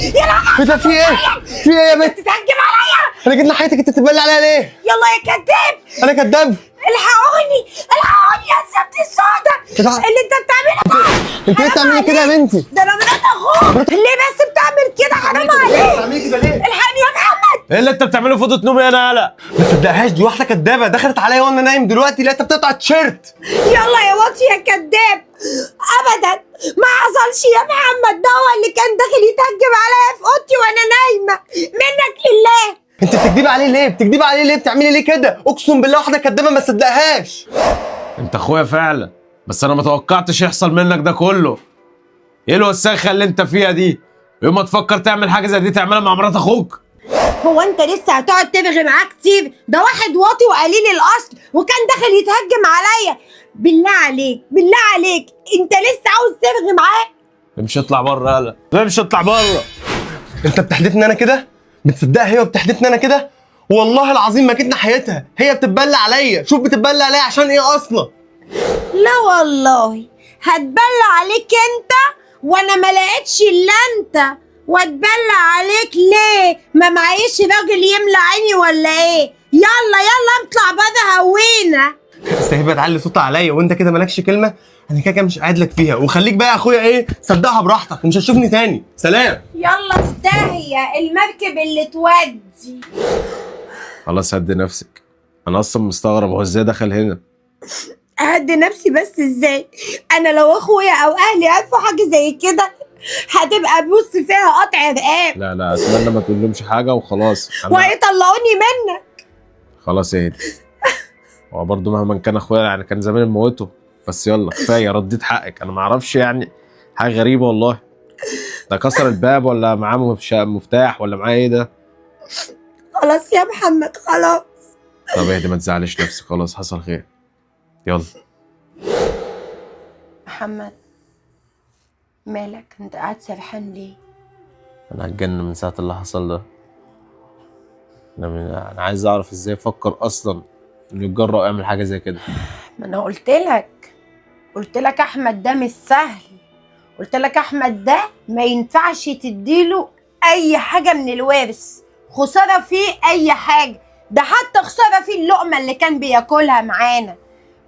ايه ده؟ في ايه؟ في ايه يا بنت؟ تتهجم عليا؟ انا جيت ناحيتك انت بتتبلي عليا ليه؟ يلا يا كداب. انا كداب؟ الحقوني الحقوني يا الزبد السودا اللي انت بتعمله ده. انت ليه بتعملي كده يا بنتي؟ ده انا مرات اخوك. ليه بس بتعمل كده؟ حرام عليك. بتعملي كده ليه؟ الحقني يا محمد. ايه اللي انت بتعمله في اوضه نومي انا يالا؟ ما تصدقهاش، دي واحده كدابه دخلت عليا وانا نايم دلوقتي لقيتها بتقطع التيشيرت. يلا يا واطي يا كداب. ابدا ما حصلش يا محمد، ده هو اللي كان داخل يتهجم عليا في اوضتي وانا نايمه. منك لله. انت بتكدبي عليه ليه؟ بتكدبي عليه ليه؟ بتعملي ليه كده؟ اقسم بالله واحده كدابه ما تصدقهاش. انت اخويا فعلا، بس انا ما توقعتش يحصل منك ده كله. ايه الوساخه اللي انت فيها دي؟ يوم ما تفكر تعمل حاجه زي دي تعملها مع مرات اخوك؟ هو انت لسه هتقعد ترغي معاه كتير؟ ده واحد واطي وقليل الاصل وكان داخل يتهجم عليا. بالله عليك بالله عليك، انت لسه عاوز ترغي معاه؟ امشي اطلع بره يالا، امشي اطلع بره. انت بتحدفني انا كده؟ بتصدقها هي وبتحدفني انا كده؟ والله العظيم ما جيت ناحيتها، هي بتتبلى عليا. شوف بتتبلى عليا عشان ايه اصلا؟ لا والله هتبلى عليك انت، وانا ما لقيتش الا انت. واتبلى عليك ليه؟ ما معيش راجل يملى عيني ولا ايه؟ يلا يلا اطلع بره هوينا. بس هي بتعلي صوتها عليا وانت كده مالكش كلمه. انا كده كده مش قاعد لك فيها، وخليك بقى يا اخويا ايه، صدقها براحتك ومش هتشوفني تاني. سلام. يلا في داهيه المركب اللي تودي. خلاص هدي نفسك، انا اصلا مستغرب هو ازاي دخل هنا. اهدي نفسي بس ازاي؟ انا لو اخويا او اهلي عرفوا حاجه زي كده هتبقى بص فيها قطع رقاب. لا لا، اتمنى ما تقولهمش حاجه وخلاص. وهيطلعوني منك. خلاص اهدي. هو برضه مهما كان اخويا يعني كان زمان موته، بس يلا كفايه رديت حقك. انا ما اعرفش يعني حاجه غريبه والله. ده كسر الباب ولا معاه مفتاح ولا معاه ايه ده؟ خلاص يا محمد خلاص. طب اهدي ما تزعلش نفسك، خلاص حصل خير. يلا. محمد مالك؟ انت قاعد سرحان ليه؟ انا هتجنن من ساعه اللي حصل ده. انا عايز اعرف ازاي فكر اصلا انه يتجرأ يعمل حاجه زي كده. ما انا قلت لك احمد ده مش سهل. قلت لك احمد ده ما ينفعش تديله اي حاجه من الوارث. خساره فيه اي حاجه، ده حتى خساره فيه اللقمه اللي كان بياكلها معانا.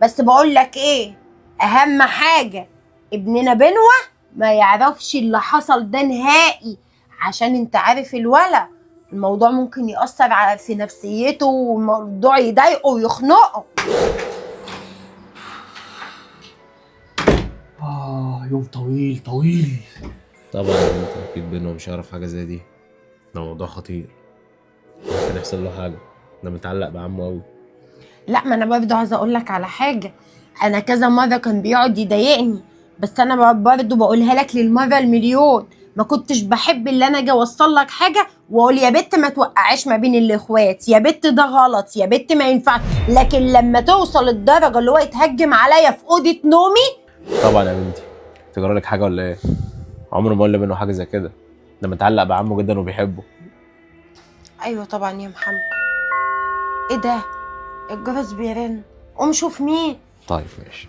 بس بقول لك ايه، اهم حاجه ابننا بنوة ما يعرفش اللي حصل ده نهائي، عشان انت عارف الولا الموضوع ممكن يأثر في نفسيته والموضوع يضايقه ويخنقه. يوم طويل طويل. طبعا انت اكيد بينه مش عارف حاجه زي دي، ده موضوع خطير. ممكن يحصل له حاجه، ده متعلق بعمه قوي. لا ما انا برضه عايزه اقول لك على حاجه. انا كذا مره كان بيقعد يضايقني، بس انا برضه بقولها لك للمره المليون. ما كنتش بحب اللي انا اجي اوصل لك حاجه واقول يا بت ما توقعيش ما بين الاخوات، يا بت ده غلط، يا بت ما ينفعش. لكن لما توصل الدرجه اللي هو يتهجم عليا في اوضه نومي. طبعا يا بنتي، تجرى لك حاجه ولا ايه؟ عمره ما قال منه حاجه زي كده، ده متعلق بعمه جدا وبيحبه. ايوه طبعا يا محمد. ايه ده؟ الجرس بيرن، قوم شوف مين. طيب ماشي.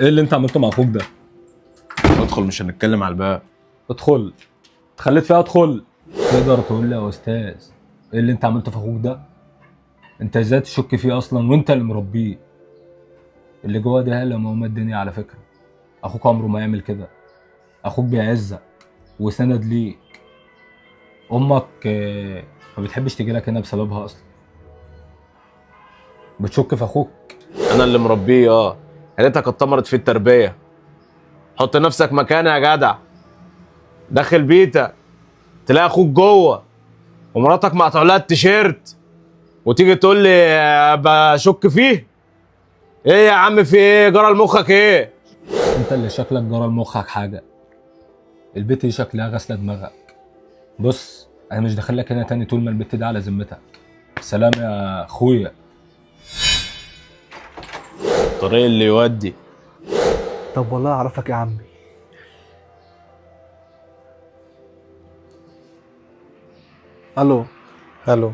ايه اللي انت عملته مع اخوك ده؟ ادخل، مش هنتكلم على الباب. ادخل. اتخليت فيها ادخل. تقدر تقول لي يا استاذ ايه اللي انت عملته في اخوك ده؟ انت ازاي تشك فيه اصلا وانت اللي مربيه؟ اللي جوه ده هلا ماما الدنيا على فكره. اخوك عمره ما يعمل كده. اخوك بيعزك وسند ليك. امك ما بتحبش تجي لك هنا بسببها اصلا. بتشك في اخوك. انا اللي مربيه يا ريتك اتطمرت في التربيه. حط نفسك مكاني يا جدع. داخل بيتك تلاقي اخوك جوه ومراتك مقطع لها التيشيرت وتيجي تقول لي بشك فيه؟ ايه يا عم، في ايه؟ جرى لمخك ايه؟ انت اللي شكلك جرى لمخك حاجه. البت دي شكلها غاسله دماغك. بص انا مش داخل لك هنا تاني طول ما البت دي على ذمتك. سلام يا اخويا. الطريق اللي يودي. طب والله اعرفك يا عمي. الو. الو.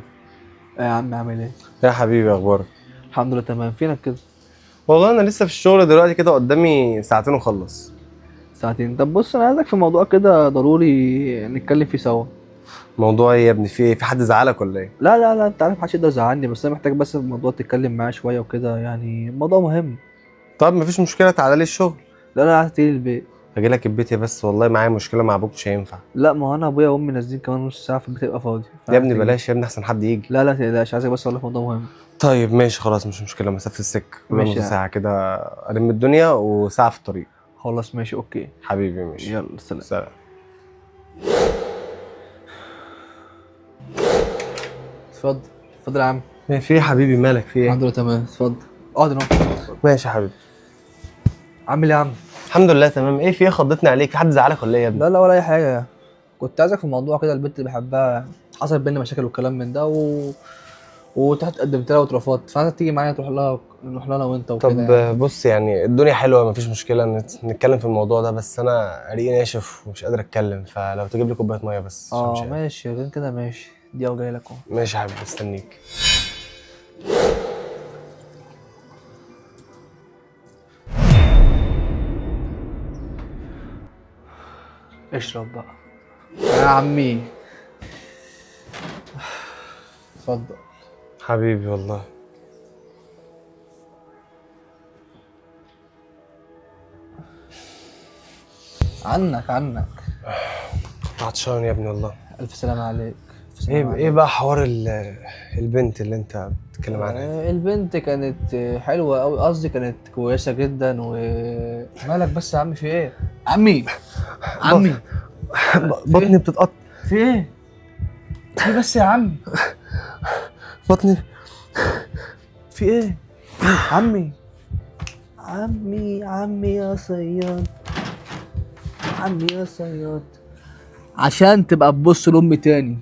ايه يا عم عامل ايه؟ يا حبيبي اخبارك؟ الحمد لله تمام. فينك كده؟ والله انا لسه في الشغل دلوقتي كده، قدامي ساعتين واخلص. ساعتين؟ طب بص انا عايزك في موضوع كده ضروري نتكلم فيه سوا. موضوع ايه يا ابني؟ في ايه؟ في حد زعلك ولا ايه؟ لا لا لا، انت عارف محدش يقدر يزعلني، بس انا محتاج بس في الموضوع تتكلم معايا شويه وكده، يعني الموضوع مهم. طب مفيش مشكله، تعالى لي الشغل. لا لا، عايز تيجي البيت. اجي لك البيت بس، والله معايا مشكله مع ابوك مش هينفع. لا ما هو انا ابويا وامي نازلين كمان نص ساعه، في البيت يبقى فاضي. يا ابني بلاش يا ابني، احسن حد يجي. لا لا تقلقش، عايزك بس اقول لك موضوع مهم. طيب ماشي خلاص، مش مشكله، مسافه السكه ماشي نص يعني. ساعه كده، الم الدنيا وساعه في الطريق. خلاص ماشي اوكي. حبيبي ماشي. يلا سلام. سلام. اتفضل اتفضل يا عم. في ايه يا حبيبي؟ مالك؟ في الحمد ايه؟ لله تمام، اتفضل اقعد هنا. ماشي يا حبيبي. عامل ايه يا عم؟ الحمد لله تمام. ايه في ايه؟ خضتني عليك، في حد زعلك ولا ايه يا ابني؟ لا لا ولا اي حاجه، كنت عايزك في موضوع كده. البنت اللي بحبها حصل بينا مشاكل والكلام من ده وتحت قدمت لها واترفضت، فعايزك تيجي معايا نروح لها انا وانت وكده. طب يعني. بص، يعني الدنيا حلوه مفيش مشكله نتكلم في الموضوع ده، بس انا ريقي ناشف ومش قادر اتكلم، فلو تجيب لي كوبايه ميه بس عشان مش قادر. ماشي غير كده ماشي، دي جاي لك اهو. ماشي يا حبيبي، مستنيك. اشرب بقى يا عمي، اتفضل. حبيبي والله. عنك كنت عطشان يا ابني والله. الف سلامة عليك. ألف سلامة ايه بقى حوار البنت اللي انت بتتكلم عنها دي؟ البنت كانت حلوة أوي، قصدي كانت كويسة جدا. مالك بس يا عمي؟ في ايه؟ عمي بطني بتتقطع. في ايه؟ في بس يا عمي؟ بطني. في ايه؟ عمي يا صياد، عمي يا صياد، عشان تبقى تبص لأمي تاني.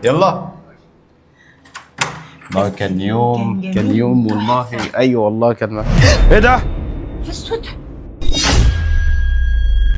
يلا. والله كان يوم والله. ايوه والله كان. ايه ده؟ اسود